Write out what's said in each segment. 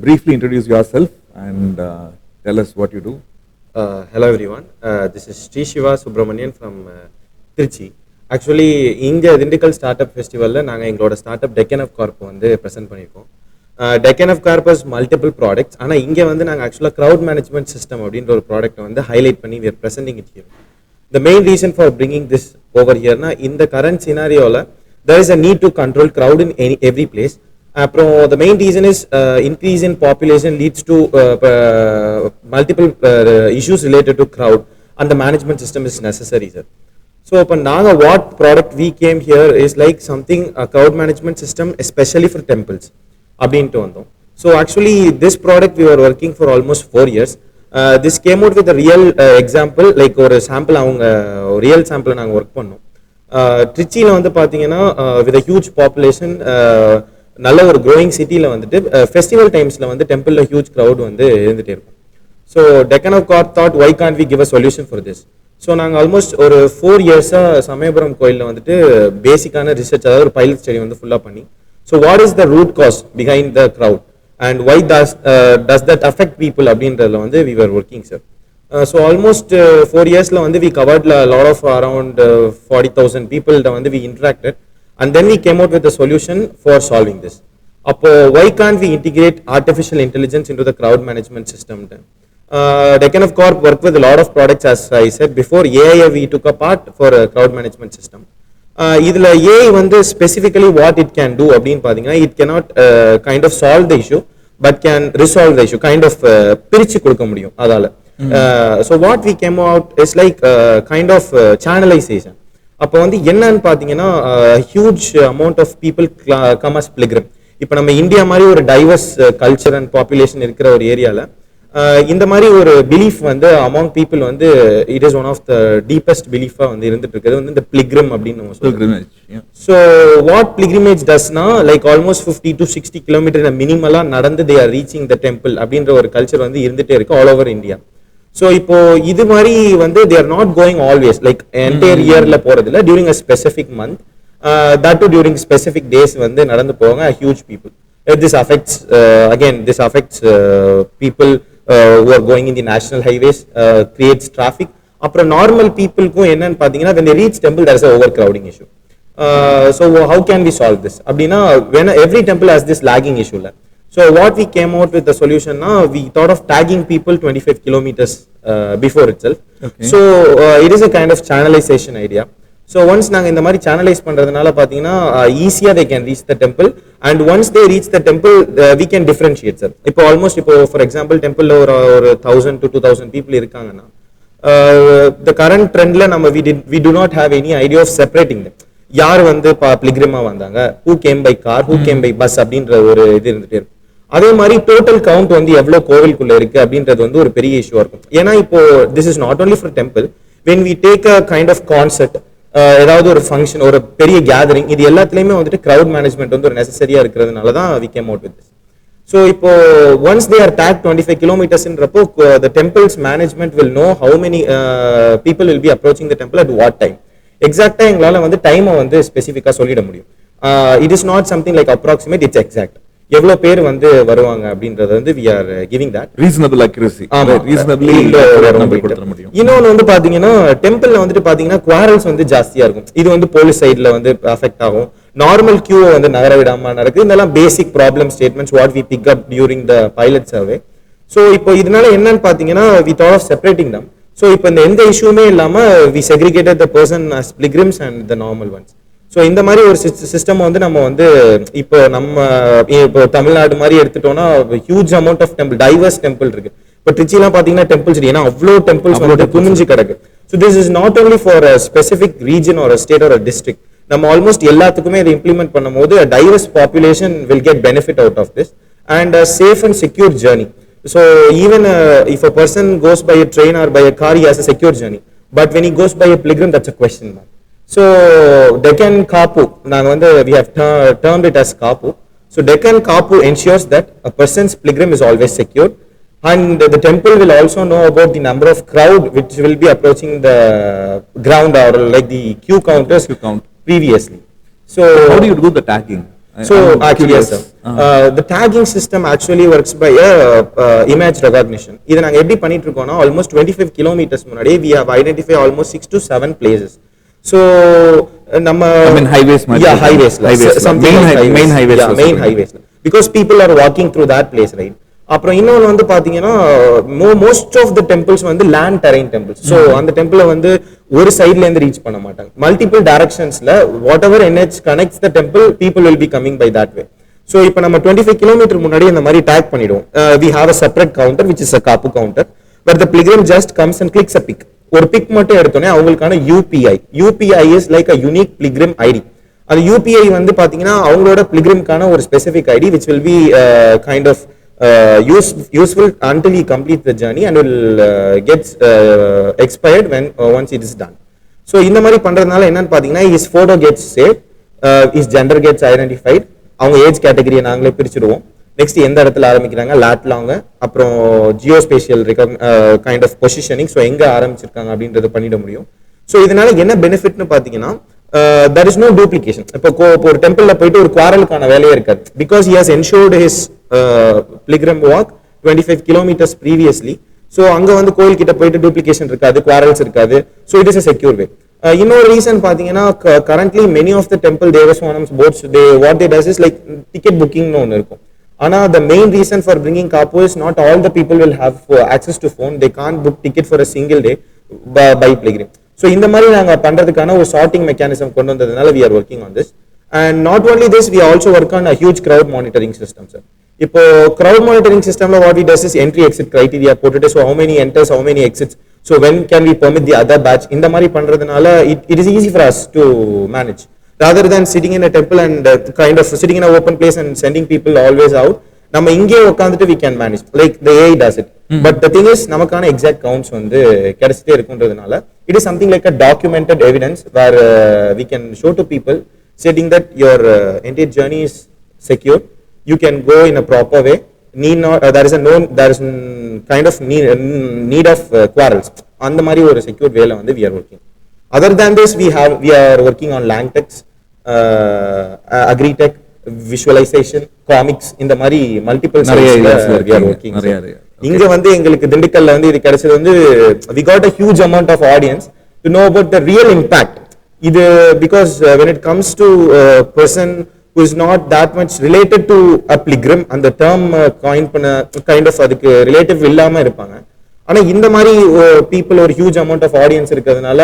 briefly introduce yourself and tell us what you do. Hello everyone, this is Sri Shiva Subramanian from Trichy. Actually, India Dindigul Startup Festival la naanga engaloda startup DECCAANOW CORP வந்து present பண்ணிருக்கோம். DECCAANOW CORP has multiple products. ஆனா இங்க வந்து நாங்க actually crowd management system அப்படின்ற ஒரு product வந்து highlight பண்ணி we are presenting it here. The main reason for bringing this over here na in the current scenario la there is a need to control crowd in every place. The main reason is increase in population leads to multiple issues related to crowd, and the management system is necessary, sir. So what product we came here is like something a crowd management system especially for temples. So actually this product we were working for almost 4 years. This came out with a real example, like or sample real sample நாங்க work பண்ணோம். Trichyல வந்து பாத்தீங்கன்னா with a huge population, நல்ல ஒரு growing cityல வந்துட்டு festival timesல வந்து templeல huge crowd வந்து இருந்துட்டே இருக்கும். So DECCAANOW CORP thought why can't we give a solution for this? So நாங்க almost ஒரு 4 years சமயபுரம் கோயில்ல வந்துட்டு பேசிக்கான ரிசர்ச், அதாவது ஒரு பைலட் ஸ்டடி வந்து ஃபுல்லா பண்ணி, so what is the root cause behind the crowd and why does that affect people அப்படின்றதுல வந்து we were working, sir. So almost 4 years la வந்து we covered a lot of around 40,000 people da வந்து we interacted, and then we came out with a solution for solving this. Why can't we integrate artificial intelligence into the crowd management system? DECCAANOW CORP worked with a lot of products, as I said before. AI we took a part for a crowd management system. Idhula AI வந்து specifically what it can do அப்படினு பாத்தீங்கன்னா, it cannot kind of solve the issue but can resolve the issue, kind of பிரிச்சு கொடுக்க முடியும் அதால. So what we came out is like kind of channelization. அப்போ வந்து என்னன்னு பாத்தீங்கன்னா, huge amount of people come as pilgrim. இப்போ நம்ம இந்தியா மாதிரி ஒரு டைவர்ஸ் கல்ச்சர் அண்ட் பாப்புலேஷன் இருக்கிற ஒரு ஏரியால இந்த மாதிரி ஒரு பிலீஃப் வந்து அமாங் பீப்புள் வந்து it is one of the deepest பிலீஃபா வந்து இருந்துட்டு இருக்கிறது வந்து இந்த பிலிகிரம் அப்படின்னு. ஸோ வாட் பிலிகிரிமேஜ் டஸ்னா லைக் ஆல்மோஸ்ட் 50 to 60 கிலோமீட்டர் மினிமலா நடந்து they are reaching the temple அப்படின்ற ஒரு கல்ச்சர் வந்து இருந்துட்டே இருக்கு ஆல் ஓவர் இந்தியா. ஸோ இப்போ இது மாதிரி வந்து they are not going always like entire இயர்ல போறது இல்லை, during a specific month, that too during specific days வந்து நடந்து போவாங்க huge people. This affects this affects people who are going in the national highways, creates traffic. அப்புறம் normal பீப்புளுக்கும் என்னன்னு பாத்தீங்கன்னா, when they reach temple there is a overcrowding issue. So how can we solve this அப்படின்னா, when every temple has this lagging issue. So what we came out with the solution now, we thought of tagging people 25 kilometers before itself. Okay. So it is a kind of channelization idea. So once நாங்க இந்த மாதிரி channelize பண்றதுனால பாத்தீங்கன்னா easier they can reach the temple, and once they reach the temple we can differentiate, sir. இப்போ almost இப்போ for example temple ஒரு 1000 to 2000 people இருக்காங்கன்னா, the current trendல நம்ம we do not have any idea of separating them. யார் வந்து பிலிகிரிமா வந்தாங்க, who came by car, who came by bus அப்படின்ற ஒரு இது இருந்துட்டே இருக்கும். அதே மாதிரி டோட்டல் கவுண்ட் வந்து எவ்வளவு கோவிலுக்குள்ள இருக்கு அப்படின்றது வந்து ஒரு பெரிய இஷ்யூவா இருக்கும். ஏன்னா இப்போ this is not only for temple, when we take a kind of concert, ஏதாவது ஒரு ஃபங்க்ஷன், ஒரு பெரிய கேதரிங், இது எல்லாத்துலயுமே வந்துட்டு கிரவுட் மேனேஜ்மெண்ட் வந்து ஒரு நெசசரியா இருக்கிறதுனால தான் we came out with this. So இப்போ once they are tagged 25 kilometers ன்றப்போ the temple's management will know how many people will be approaching the temple at what time. எக்ஸாக்டா எங்களால வந்து டைமை வந்து ஸ்பெசிஃபிக்கா சொல்லிட முடியும். It is not something like approximate, it's exact. எவ்வளவு பேர் வந்து வருவாங்க அப்படின்றது வந்து we are giving that reasonable accuracy. reasonably முடியும். இன்னொன்னு வந்து பாத்தீங்கன்னா, டெம்பிள்ல வந்துட்டு பாத்தீங்கன்னா குவாரல்ஸ் வந்து ஜாஸ்தியா இருக்கும். இது வந்து போலீஸ் சைடுல வந்து அஃபெக்ட் ஆகும். நார்மல் கியூ வந்து நகர விடாம நடக்குது. இதெல்லாம் basic problem statements what we pick up during the pilot survey. So இப்போ இதனால என்னன்னு பாத்தீங்கன்னா, we thought of separating them. So இப்போ இந்த எந்த இஷ்யூமே இல்லாம we segregated the person as pilgrims and the normal ones. So இந்த மாதிரி ஒரு சிஸ்டம் வந்து நம்ம வந்து இப்போ இப்போ தமிழ்நாடு மாதிரி எடுத்துட்டோம்னா huge amount of temple, diverse temple இருக்கு. இப்போ ட்ரிச்சிலாம் பாத்தீங்கன்னா டெம்பிள்ஸ், ஏன்னா அவ்வளோ டெம்பிள்ஸ் வந்து குமிஞ்சு கிடக்கு. So this is not only for a specific region or state or district. நம்ம ஆல்மோஸ்ட் எல்லாத்துக்குமே இதை இம்ப்ளிமெண்ட் பண்ணும்போது diverse population will get benefit out of this and safe and secure journey. So even if a person goes by a train or by a car, he has a secure journey. But when he goes by a pilgrim, that's a question mark. So Deccan Kapu, we have termed it as Kapu. So Deccan Kapu ensures that a person's pilgrim is always secure, and the temple will also know about the number of crowd which will be approaching the ground or like the queue counters previously. So how do you do the tagging? So actually yes sir. The tagging system actually works by image recognition. இத நாங்க எப்படி பண்ணிட்டு இருக்கோம்னா almost 25 kilometers முன்னாடி we have identified almost 6 to 7 places. So நம்ம I mean highways main highways because people are walking through that place, right? அப்புறம் இன்னொன்று வந்து பாத்தீங்கன்னா மோஸ்ட் ஆஃப் த டெம்பிள்ஸ் வந்து லேண்ட் டெரைன் டெம்பிள்ஸ். ஸோ அந்த டெம்பிளை வந்து ஒரு சைட்ல இருந்து ரீச் பண்ண மாட்டாங்க, மல்டிபிள் டைரக்ஷன்ஸ்ல whatever NH connects the temple people will be coming by that way. So இப்போ நம்ம 25 கிலோமீட்டர் முன்னாடி இந்த மாதிரி டேக் பண்ணிடுவோம். We have a separate counter which is a kappu counter where the pilgrim just comes and clicks a pic. ஒரு pic மட்டும் எடுத்தோன்னே அவங்களுக்கான UPI is like a unique pilgrim ID. அந்த யூபிஐ வந்து பாத்தீங்கன்னா அவங்களோட பில்கிரிம்கான ஒரு specific ID which will be kind of useful until he completes the journey and will gets expired when once it is done. So இந்த மாதிரி பண்றதுனால என்னன்னு பாத்தீங்கன்னா his photo gets saved, his gender gets identified, அவங்க age கேட்டகரியை நாங்களே பிரிச்சுடுவோம். Next எந்த இடத்துல ஆரம்பிக்கிறாங்க லேட்ல அவங்க, அப்புறம் geospatial kind of positioning, so எங்க ஆரம்பிச்சிருக்காங்க அப்படின்றத பண்ணிட முடியும். ஸோ இதனால என்ன பெனிஃபிட்னு பாத்தீங்கன்னா there is no duplication. இப்போ ஒரு டெம்பிள்ல போயிட்டு ஒரு குவாரலுக்கான வேலையே இருக்காது, because he has ensured his pilgrim walk 25 kilometers previously. So அங்க வந்து கோயில் கிட்ட போயிட்டு டூப்ளிகேஷன் இருக்காது, குவாரல்ஸ் இருக்காது. So it is a secure way. இன்னொரு ரீசன் பாத்தீங்கன்னா currently many of the temple Devaswanam's boards what they does is like ticket booking னு ஒன்று இருக்கும். ஆனா the main reason for bringing kapu is not all the people will have access to phone. They can't book ticket for a single day by pilgrim. So இந்த மாதிரி நாங்க பண்றதுக்கான ஒரு sorting mechanism கொண்டு வந்ததுனால we are working on this. And not only this, we also work on a huge crowd monitoring system, sir. இப்போ crowd monitoring systemல what we does is entry exit criteria போட்டுட்டு, so how many enters, how many exits, so when can we permit the other batch, இந்த மாதிரி பண்றதுனால it is easy for us to manage rather than sitting in a temple and kind of sitting in an open place and sending people always out. நம்ம இங்கே உட்காந்துட்டு we can manage like the AI does it. But the thing is நமக்கான exact counts வந்து கிடைச்சிட்டே இருக்குன்றதுனால it is something like a documented evidence where we can show to people stating that your entire journey is secure, you can go in a proper way, need not there is kind of need of quarrels. அந்த மாதிரி ஒரு secure way ல வந்து we are working. Other than this we are working on langtex, agritech, visualization, comics, இந்த மாதிரி multiple we are working. இங்க வந்து எங்களுக்கு திண்டுக்கல்ல வந்து இது கிடைச்சது வந்து we got a huge amount of audience to know about the real impact. இது because when it comes to a person who is not that much related to a pilgrim, அந்த term coin பண்ண kind of அதுக்கு relative இல்லாம இருப்பாங்க. ஆனா இந்த மாதிரி people ஒரு huge amount of audience இருக்கிறதுனால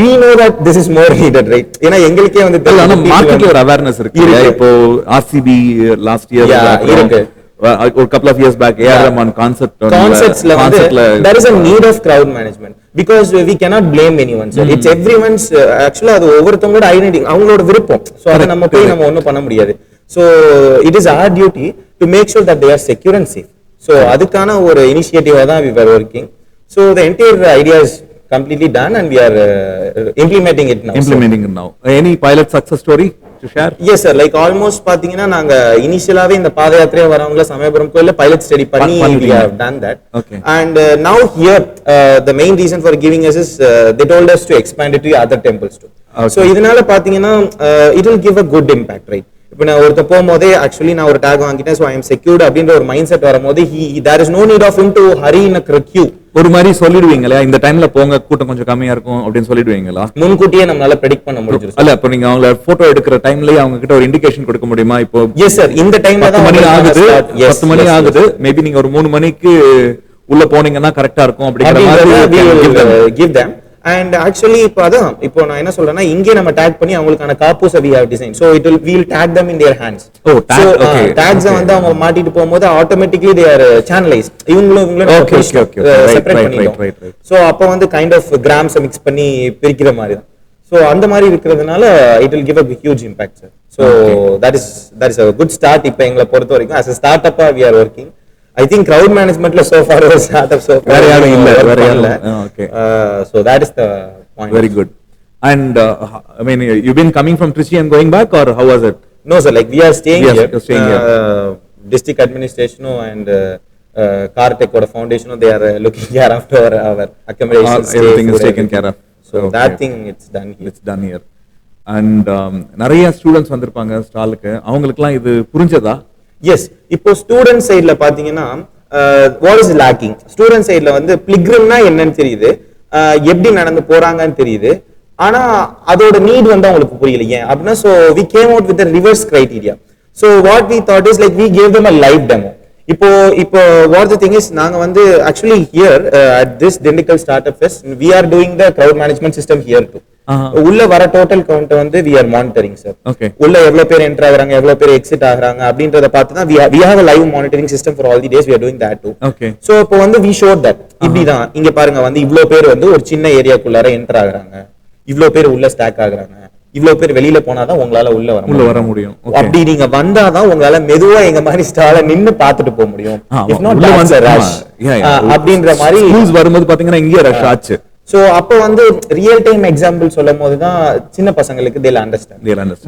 we know that this is more needed, right? ஏன்னா எங்களுக்கே வந்து ஆனா மார்க்கெட்ல ஒரு அவேர்னஸ் இருக்கு. இப்போ RCB லாஸ்ட் இயர் இருக்கு, ஒரு couple of years back ARM conceptsல வந்து there is a need of crowd management because we cannot blame anyone, sir. It's everyone's actually அது ஒவ்வொருத்தவங்களோட ஐடென்டிட்டி, அவங்களோட விருப்பம். சோ அத நம்ம போய் நம்ம ஒண்ணும் பண்ண முடியாது. So it is our duty to make sure that they are secure and safe. So அதுக்கான ஒரு இனிஷியேட்டிவா தான் we were working. So the entire idea is completely done and we are implementing it now. Any pilot success story to share? Yes sir, like almost பாத்தீங்கன்னா நாங்க இனிஷியலாவே இந்த பாதயாத்திரையா வரவங்கள சமயபுரம் கோயில்ல pilot study பண்ணி we have done that. Okay. And now here the main reason for giving us is they told us to expand it to other temples too. Okay. So இதனால பாத்தீங்கன்னா it will give a good impact, right? இப்போ நான் ஒருத்த போகும்போதே actually நான் ஒரு take வாங்கிட்டேன், so I am secured அப்படின்ற ஒரு மைண்ட் செட் வரும்போது there is no need of him to hurry in a queue. ஒரு மாதிரி சொல்லிடுவீங்களா இந்த டைம்ல போங்க கூட்டம் கொஞ்சம் கம்மியா இருக்கும் அப்படின்னு சொல்லிடுவீங்களா? முன்கூட்டியே நம்மளால ப்ரெடிக்ட் பண்ண முடியும். அல்ல இப்போ நீங்க அவங்கள போட்டோ எடுக்கிற டைம்லயே அவங்க கிட்ட ஒரு இண்டிகேஷன் கொடுக்க முடியுமா? இப்போ எஸ் சார், இந்த டைம்ல தான் 10 மணி ஆகுது, மேபி நீங்க ஒரு 3 மணிக்கு உள்ள போனீங்கன்னா கரெக்டா இருக்கும் அப்படிங்கிற மாதிரி give them. And actually இப்போ நான் என்ன சொல்றேன்னா இங்கே நம்ம டேக் பண்ணி அவங்களுக்கான காப்பூஸ் we have designed, so we will tag them in their hands. Tags வந்து அவங்க மாட்டிட்டு போகும்போது automatically they are channelized. இவங்களும் செப்பரேட் பண்ணிட்டோம். சோ அப்ப வந்து கைண்ட் ஆஃப் கிராம்ஸ் மிக்ஸ் பண்ணி பிரிக்கிற மாதிரி தான். சோ அந்த மாதிரி இருக்கிறதுனால it will give a huge impact, sir. So that is a good start. இப்போ எங்களை பொறுத்த வரைக்கும் as a startup we are working. I think crowd managementல so far was startup so far வேற யாரும் இல்ல. Okay. So that is the point. Very good. And I mean you've been coming from Trichy and going back, or how was it? No sir, like we are staying here. District administration and CORP oda foundation they are looking care after our accommodation. Everything is taken care of. So that thing it's done here. It's done here. And நிறைய students வந்திருப்பாங்க ஸ்டாலுக்கு, அவங்களுக்குலாம் இது புரிஞ்சதா? S, இப்போ student சைட்ல பாத்தீங்கன்னா what is lacking, student சைட்ல வந்து பிளிக்ரம்னா என்னன்னு தெரியுது, எப்படி நடந்து போறாங்கன்னு தெரியுது, ஆனா அதோட நீட் வந்து அவங்களுக்கு புரியல. ஏன் அப்படின்னா, so we came out with a reverse criteria. So what we thought is like we gave them a live demo. இப்போ what the thing is, நாங்க வந்து actually here at this Dindigul Startup Fest we are doing the crowd management system here too. உள்ள வர total count வந்து we are monitoring sir. உள்ள எவ்வளவு பேர் enter ஆகுறாங்க, எவ்வளவு பேர் எக்ஸிட் ஆகுறாங்க அப்படின்றத பார்த்து தான் we have a live monitoring system for all the days, we are doing that too. So இப்போ வந்து we showed that இப்படிதான் இங்க பாருங்க வந்து இவ்வளவு பேர் வந்து ஒரு சின்ன ஏரியாக்குள்ளார என்டர் ஆகுறாங்க, இவ்வளவு பேர் உள்ள ஸ்டாக் ஆகுறாங்க, இவ்வளவு பேர் வெளியில போனாதான் உங்களால உள்ள வர முடியும். அப்படி நீங்க வந்தாதான் உங்களால மெதுவா எங்க மாதிரி ஸ்டால நின்னு பாத்துட்டு போக முடியும். If not that's a rush அப்படின்ற மாதிரி வரும்போது பாத்தீங்கன்னா இங்கே ரஷ் ஆச்சு. சோ அப்ப வந்து ரியல் டைம் எக்ஸாம்பிள் சொல்லும் போதுதான் சின்ன பசங்களுக்கு they'll understand.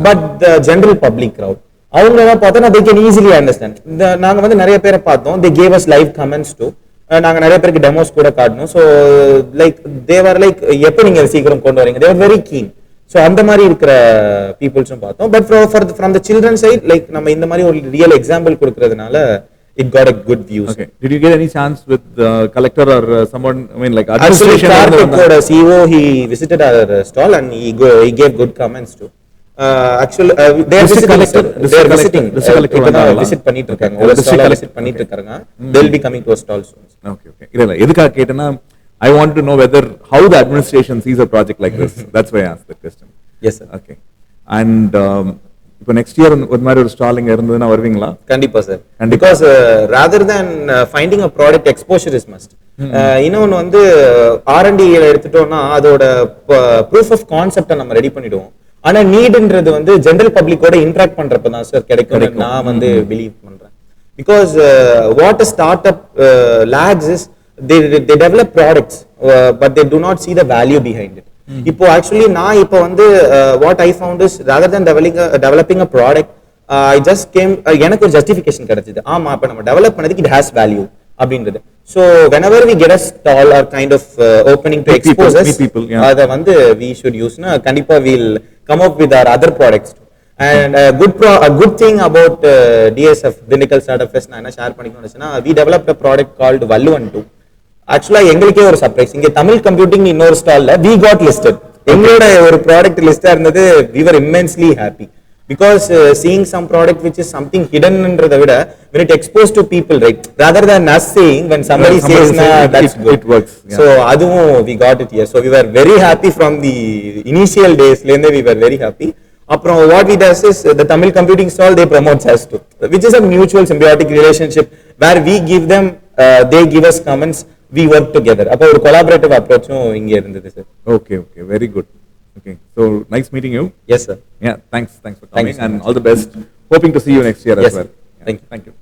But the general public crowd அவங்க எல்லாம் பார்த்தா they can easily understand. நாங்க வந்து நிறைய பேரை பார்த்தோம், they gave us live comments too. நாங்க நிறைய பேருக்கு டெமோஸ் கூட காட்டணும். ஸோ லைக் தேவர் லைக் எப்போ நீங்க சீக்கிரம் கொண்டு வரீங்க, தேவர் வெரி கீன். ஸோ அந்த மாதிரி இருக்கிற பீப்புள்ஸும் பார்த்தோம். But from the children side like நம்ம இந்த மாதிரி ஒரு ரியல் எக்ஸாம்பிள் கொடுக்கறதுனால it got a good views. Okay. Did you get any chance with the collector or someone, I mean like administration? Actually, CORP CEO, he visited our stall and he gave good comments too. Actually they are visiting visit பண்ணிட்டு இருக்காங்க, ஒரு stall visit பண்ணிட்டு இருக்காங்க. they will be coming to a stall soon. Okay. இல்ல எதுக்காக கேட்டேன்னா I want to know whether how the administration sees a project like this. That's why I asked that question. Yes sir. Okay. And இப்போ next year ஒரு மாதிரி ஒரு stall இங்க இருந்ததுன்னா வருவீங்களா? கண்டிப்பா sir. Because rather than finding a product, exposure is must. இன்னொன்னு வந்து R&D எடுத்துட்டோம்னா அதோட proof of concept நம்ம ரெடி பண்ணிடுவோம். ஆனா நீட்ன்றது வந்து ஜெனரல் பப்ளிக்கோட இன்டராக்ட் பண்றப்ப தான் சார் கிடைக்கும் நான் வந்து பிலீவ் பண்றேன். Because what a startup lags is they develop products but they do not see the value behind it. இப்போ ஆக்சுவலி நான் இப்போ வந்து what I found is rather than developing a product I just came எனக்கு ஒரு justification கிடைச்சது. ஆமா அப்ப நம்ம டெவலப் பண்ணதுக்கு it has value அப்படின்றது. So whenever we get a stall or kind of opening to expose us, அத வந்து we should use na கண்டிப்பா we'll come up with our other products too. And a good thing about DSF Dindigul Startup Fest நான் என்ன share பண்ணிக்கணும்னா we developed a product called Valluvan 2. ஆக்சுவலா எங்களுக்கே ஒரு surprise, இங்க Tamil computing இன்னொரு ஸ்டால்ல we got listed. எங்களோட ஒரு ப்ராடக்ட் லிஸ்டா இருந்தது. we were immensely happy because seeing some product which is something hidden ன்றதை விட when it exposed to people, right, rather than us saying when somebody says na that's good, it works. So அதுவும் we got it here, so we were very happy from the initial days ல we were very happy. அப்புறம் what we does is the Tamil computing stall they promotes us too, which is a mutual symbiotic relationship where we give them they give us comments, we work together. அப்ப ஒரு collaborative approachம் இங்க இருந்தது sir. Okay, very good. Okay, so nice meeting you. Yes sir. Yeah, thanks for coming and all the best. Hoping to see you next year as well. Thank you.